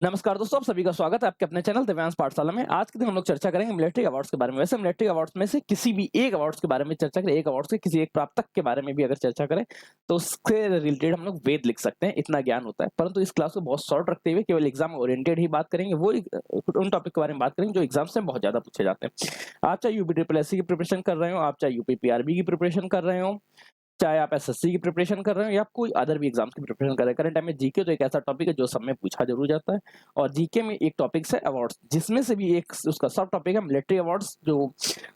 नमस्कार दोस्तों, आप सभी का स्वागत है आपके अपने चैनल दिव्यांश पाठशाला में। आज के दिन हम लोग चर्चा करेंगे मिलिट्री अवार्ड्स के बारे में। वैसे मिलिट्री अवार्ड्स में से किसी भी एक अवार्ड्स के बारे में चर्चा करें, एक अवार्ड्स के किसी एक प्रापक के बारे में भी अगर चर्चा करें, तो उससे रिलेटेड हम लोग वेद लिख सकते हैं, इतना ज्ञान होता है। परंतु इस क्लास को बहुत शॉर्ट रखते हुए केवल एग्जाम ओरिएंटेड ही बात करेंगे, वो उन टॉपिक के बारे में बात करेंगे जो एग्जाम्स में बहुत ज्यादा पूछे जाते हैं। आप चाहे यूपी ट्रिपल एससी की प्रिपरेशन कर रहे हो, आप चाहे यूपी पीआरबी की प्रिपरेशन कर रहे हो, चाहे आप एसएससी की प्रिपरेशन कर रहे हो या कोई अदर भी एग्जाम्स की प्रिपरेशन कर रहे हैं। करंट टाइम में जीके तो एक ऐसा टॉपिक है जो सब में पूछा जरूर जाता है। और जीके में एक टॉपिक है अवार्ड्स, जिसमें से भी एक उसका सब टॉपिक है मिलिट्री अवार्ड्स, जो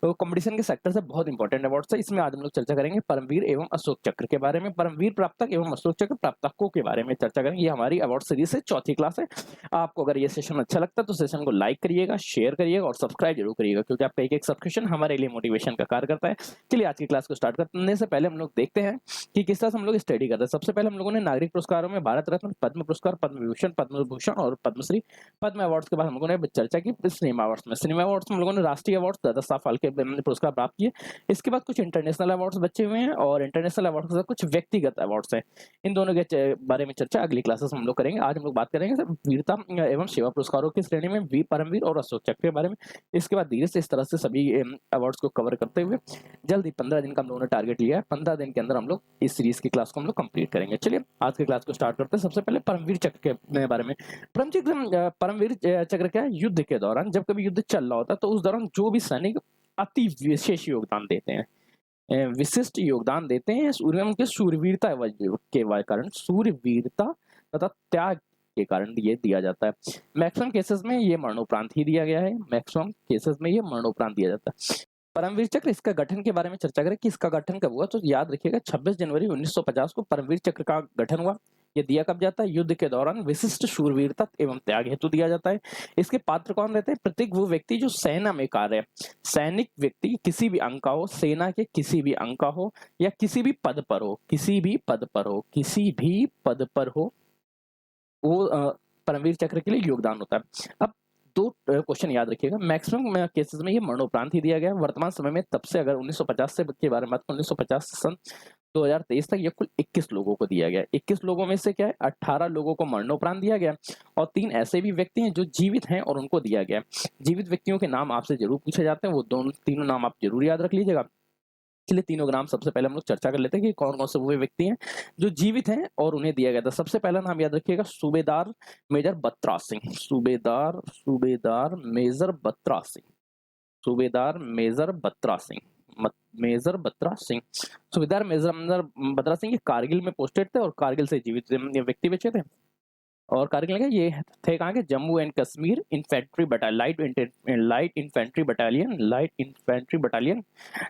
कंपटीशन के सेक्टर से बहुत इंपॉर्टेंट अवार्ड्स है। इसमें आज हम लोग चर्चा करेंगे परमवीर एवं अशोक चक्र के बारे में, परमवीर प्राप्तक एवं अशोक चक्र प्राप्तकों के बारे में चर्चा करेंगे। ये हमारी अवार्ड सीरीज से चौथी क्लास है। आपको अगर ये सेशन अच्छा लगता है तो सेशन को लाइक करिएगा, शेयर करिएगा और सब्सक्राइब जरूर करिएगा, क्योंकि आपका एक सब्सक्रिप्शन हमारे लिए मोटिवेशन का कार्य करता है। चलिए आज की क्लास को स्टार्ट करने से पहले हम लोग देखते हैं कि किस तरह से हम लोग स्टडी करते हैं। सबसे पहले हम लोगों ने नागरिक पुरस्कारों में भारत रत्न, पद्म पुरस्कार, पद्म विभूषण, पद्म भूषण और पद्मश्री, पद्म अवार्ड्स के बाद हम लोगों ने चर्चा की सिनेमा अवार्ड्स में। सिनेमा अवार्ड्स में हम लोगों ने राष्ट्रीय अवार्ड दादा साहब फाल्के पुरस्कार प्राप्त किए। इसके बाद कुछ इंटरनेशनल अवार्ड्स बचे हुए हैं और इंटरनेशनल अवार्ड के साथ कुछ व्यक्तिगत अवार्ड्स हैं। इन दोनों के बारे में चर्चा अगली क्लासेस में हम लोग करेंगे। आज हम लोग बात करेंगे वीरता एवं सेवा पुरस्कारों की श्रेणी में वीर, परमवीर और अशोक चक्र के बारे में। इसके बाद धीरे से इस तरह से सभी अवार्ड्स को कवर करते हुए जल्दी 15 दिन का हम लोगों ने टारगेट लिया है। 15 दिन के अंदर हम लोग इस सीरीज की क्लास को हम लोग कंप्लीट करेंगे। चलिए आज की क्लास को स्टार्ट करते हैं। सबसे पहले परमवीर चक्र के बारे में। परमवीर चक्र क्या है? युद्ध के दौरान जब कभी युद्ध चल रहा होता है तो उस दौरान जो भी सैनिक अति विशेष योगदान देते हैं, विशिष्ट योगदान देते हैं उनके शूरवीरता के कारण, शूरवीरता तथा त्याग के कारण ये दिया जाता है। मैक्सिमम केसेस में ये मरणोपरांत ही दिया गया है, मैक्सिमम केसेस में ये मरणोपरांत दिया जाता है। परमवीर चक्र, इसका गठन के बारे में चर्चा करें कि इसका गठन कब हुआ, तो याद रखिएगा 26 जनवरी 1950 को परमवीर चक्र का गठन हुआ। ये दिया कब जाता है? युद्ध के दौरान विशिष्ट शूरवीरता एवं त्याग हेतु दिया जाता है। इसके पात्र कौन रहते हैं? प्रत्येक वो व्यक्ति जो सेना में कार्य, सैनिक व्यक्ति किसी भी अंग का हो, सेना के किसी भी अंग का हो या किसी भी पद पर हो, किसी भी पद पर हो, किसी भी पद पर हो, वो परमवीर चक्र के लिए योगदान होता है। अब दो क्वेश्चन याद रखिएगा। मैक्सिमम केसेस में ये मरणोपरांत ही दिया गया है। वर्तमान समय में तब से अगर 1950 से के बारे में बात करें, 1950 से सन 2023 तक ये कुल 21 लोगों को दिया गया। 21 लोगों में से क्या है, 18 लोगों को मरणोपरांत दिया गया और 3 ऐसे भी व्यक्ति हैं जो जीवित हैं और उनको दिया गया। जीवित व्यक्तियों के नाम आपसे जरूर पूछे जाते हैं, वो दोनों तीनों नाम आप जरूर याद रख लीजिएगा। चलिए तीनों नाम सबसे पहले हम लोग चर्चा कर लेते हैं कि कौन कौन से वो व्यक्ति हैं जो जीवित हैं और उन्हें दिया गया था। सबसे पहला नाम याद रखिएगा, सूबेदार मेजर बत्रा सिंह। सूबेदार सूबेदार मेजर बत्रा सिंह, सूबेदार मेजर बत्रा सिंह, मेजर बत्रा सिंह। सूबेदार मेजर बत्रा सिंह ये कारगिल में पोस्टेड थे और कारगिल से जीवित व्यक्ति बचे थे। और कारगिल के ये थे कहाँ के? Jammu and Kashmir infantry battalion, light infantry battalion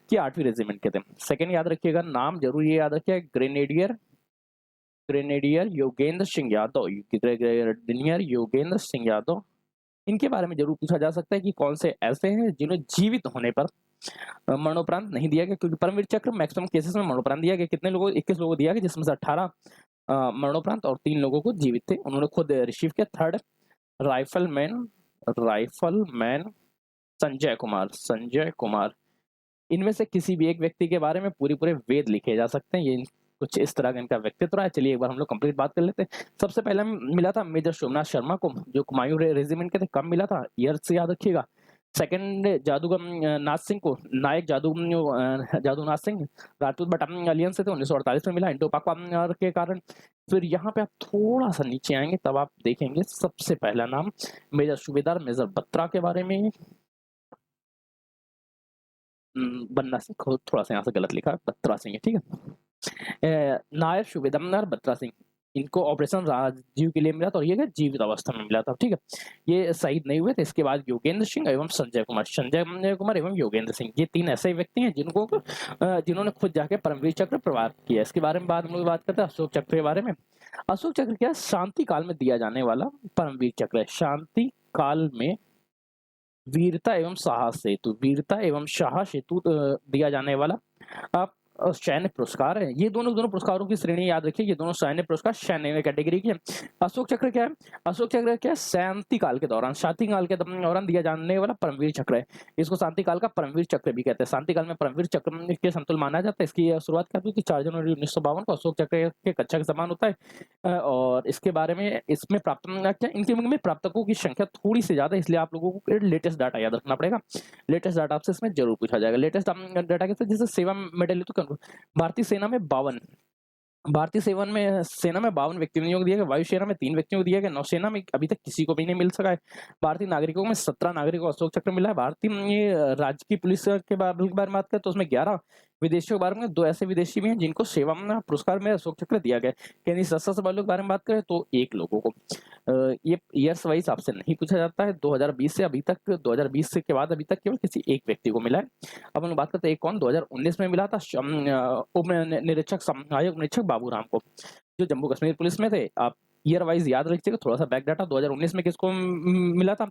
की 8वीं रेजिमेंट के थे। सेकंड याद रखिएगा, नाम जरूर ये याद रखिएगा, grenadier grenadier Yogendra Singh Yadav, grenadier Yogendra Singh Yadav. इनके बारे में जरूर पूछा जा सकता है कि कौन से ऐसे हैं जिन्हें जीवित होने पर मरणोपरांत नहीं दिया गया, क्योंकि परमवीर चक्र मैक्सिमम केसेस में मरणोपरांत दिया गया। कितने लोगों? 21 लोगों को दिया गया, जिसमें से 18 मरणोपरांत और 3 लोगों को जीवित थे, उन्होंने खुद रिसीव किया। Third, rifleman rifleman Sanjay Kumar. इनमें से किसी भी एक व्यक्ति के बारे में पूरे वेद लिखे जा सकते हैं। ये कुछ इस तरह का इनका व्यक्तित्व रहा है। चलिए एक बार हम लोग कंप्लीट बात कर लेते हैं। सबसे पहले मिला था मेजर सोमनाथ शर्मा को, जो कुमायूं रेजिमेंट के थे। कब मिला था? ईयर से याद रखिएगा। सेकंड जादूगर नाथ सिंह को, नायक जादूनाथ सिंह राजपूत बटालियन से थे, 1948 में मिला इंडो पाक वार के कारण। फिर यहाँ पे आप थोड़ा सा नीचे आएंगे तब आप देखेंगे सबसे पहला नाम मेजर सूबेदार मेजर बत्रा के बारे में। बन्ना सिंह, थोड़ा सा यहाँ से गलत लिखा है, बत्रा सिंह है, ठीक है। नायब सूबेदार बत्रा सिंह, इनको ऑपरेशन राजीव के लिए मिला था और ये जीवित अवस्था में मिला था, ठीक है। ये शहीद नहीं हुए थे। इसके बाद योगेंद्र सिंह एवं संजय कुमार एवं योगेंद्र सिंह, ये 3 ऐसे व्यक्ति हैं जिन्होंने खुद जाके परमवीर चक्र प्राप्त किया। इसके बारे में बाद हम लोग बात करते हैं अशोक चक्र के बारे में। अशोक चक्र क्या है? शांति काल में दिया जाने वाला परमवीर चक्र है। शांति काल में वीरता एवं साहस हेतु दिया जाने वाला सैन्य पुरस्कार है। ये दोनों पुरस्कारों की श्रेणी याद रखिए, ये दोनों सैन्य पुरस्कार सैन्य कैटेगरी के हैं। अशोक चक्र क्या है? अशोक चक्र क्या है? शांति काल के दौरान दिया जाने वाला परमवीर चक्र है। इसको शांति काल का परमवीर चक्र भी कहते हैं। शांति काल में परमवीर चक्र के समतुल्य माना जाता है। इसकी शुरुआत क्या हुई थी? 4 जनवरी 1952 को अशोक चक्र के कक्षा के समान होता है। और इसके बारे में इसमें प्राप्त क्या इनके प्राप्तकों की संख्या थोड़ी सी ज़्यादा है, इसलिए आप लोगों को लेटेस्ट डाटा याद रखना पड़ेगा। लेटेस्ट डाटा आपसे इसमें जरूर पूछा जाएगा। लेटेस्ट डाटा कैसे? जैसे सेवा मेडल तो भारतीय सेना में 52, भारतीय सेना में 52 व्यक्तियों को नियोग दिया गया, वायुसेना में 3 व्यक्तियों को दिया गया, नौसेना में अभी तक किसी को भी नहीं मिल सका है। भारतीय नागरिकों में 17 नागरिकों को अशोक चक्र मिला है। भारतीय राज्य की पुलिस के बारे में बात करें तो उसमें 11, विदेशियों के बारे में 2 ऐसे विदेशी भी हैं जिनको सेवा पुरस्कार में अशोक चक्र दिया गया है। केंद्रीय सशस्त्र बलों के बारे में बात करें तो 1 लोगों को। ये ईयर्स वाइज आपसे नहीं पूछा जाता है। 2020 से अभी तक, 2020 के बाद अभी तक केवल किसी एक व्यक्ति को मिला है। अब हम बात करते हैं एक कौन 2019 में मिला था, उप निरीक्षक सहायक निरीक्षक बाबूराम को, जो जम्मू कश्मीर पुलिस में थे। आप ईयर वाइज याद रखिएगा, थोड़ा सा बैक डाटा। 2019 में किसको मिला था?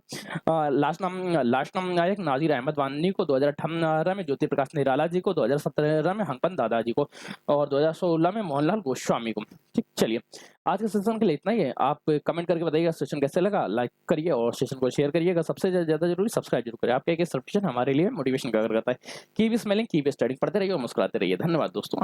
लास्ट नाम नायक नाजिर अहमद वानी को, 2018 में ज्योति प्रकाश निराला जी को, 2017 में हंगपन दादाजी को और 2016 में मोहनलाल गोस्वामी को। ठीक, चलिए आज के सेशन के लिए इतना ही है। आप कमेंट करके बताइएगा सेशन कैसे लगा, लाइक करिए और सेशन को शेयर करिएगा। सबसे ज्यादा जरूरी सब्सक्राइब जरूर करिए। आपका एक सब्सक्रिप्शन हमारे लिए मोटिवेशन का करता है। कीप स्मेलिंग, कीप स्टडिंग, पढ़ते रहिए और मुस्कुराते रहिए। धन्यवाद दोस्तों।